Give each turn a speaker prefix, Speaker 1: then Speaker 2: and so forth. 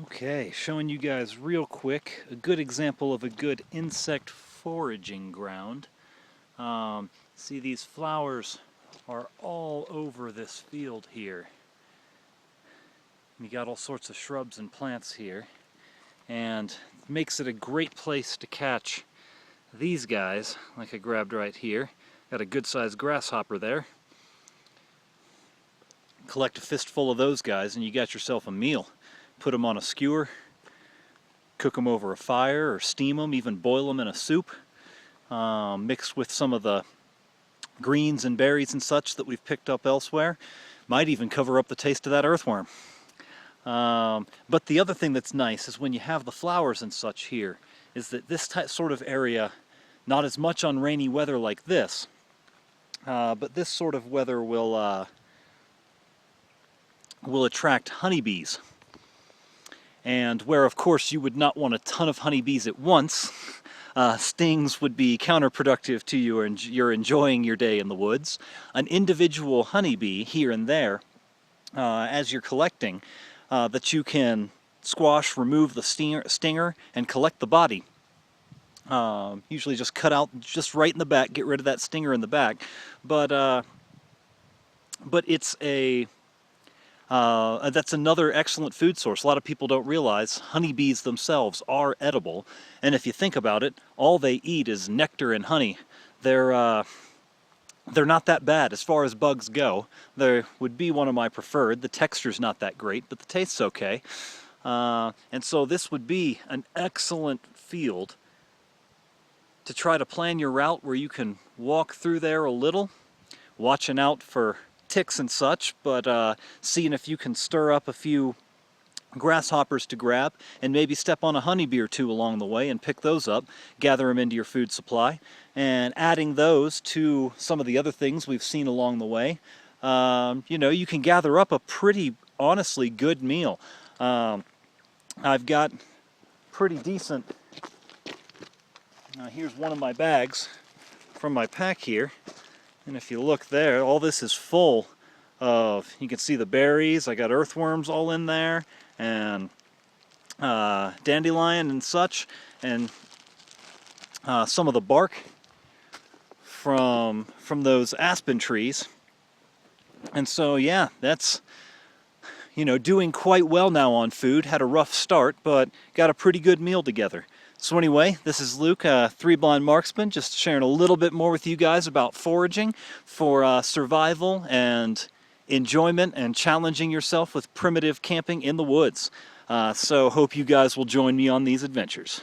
Speaker 1: Okay, showing you guys real quick a good example of a good insect foraging ground. See, these flowers are all over this field here. You got all sorts of shrubs and plants here, and it makes it a great place to catch these guys, like I grabbed right here. Got a good-sized grasshopper there. Collect a fistful of those guys and you got yourself a meal. Put them on a skewer, cook them over a fire or steam them, even boil them in a soup, mixed with some of the greens and berries and such that we've picked up elsewhere. Might even cover up the taste of that earthworm. But the other thing that's nice is when you have the flowers and such here, is that this sort of area, not as much on rainy weather like this, but this sort of weather will attract honeybees. And where, of course, you would not want a ton of honeybees at once, stings would be counterproductive to you and you're enjoying your day in the woods. An individual honeybee here and there, as you're collecting, that you can squash, remove the stinger, and collect the body. Usually just cut out just right in the back, get rid of that stinger in the back. But it's a that's another excellent food source. A lot of people don't realize honeybees themselves are edible, and if you think about it, all they eat is nectar and honey. They're not that bad as far as bugs go. They would be one of my preferred. The texture's not that great, but the taste's okay. And so this would be an excellent field to try to plan your route where you can walk through there a little, watching out for ticks and such, but seeing if you can stir up a few grasshoppers to grab and maybe step on a honeybee or two along the way and pick those up, gather them into your food supply, and adding those to some of the other things we've seen along the way, you know, you can gather up a pretty honestly good meal. I've got pretty decent, here's one of my bags from my pack here. And if you look there, all this is full of, you can see the berries, I got earthworms all in there, and dandelion and such, and some of the bark from those aspen trees. And so yeah, that's, you know, doing quite well now on food. Had a rough start, but got a pretty good meal together. So anyway, this is Luke, Three Blind Marksman, just sharing a little bit more with you guys about foraging for survival and enjoyment and challenging yourself with primitive camping in the woods. So hope you guys will join me on these adventures.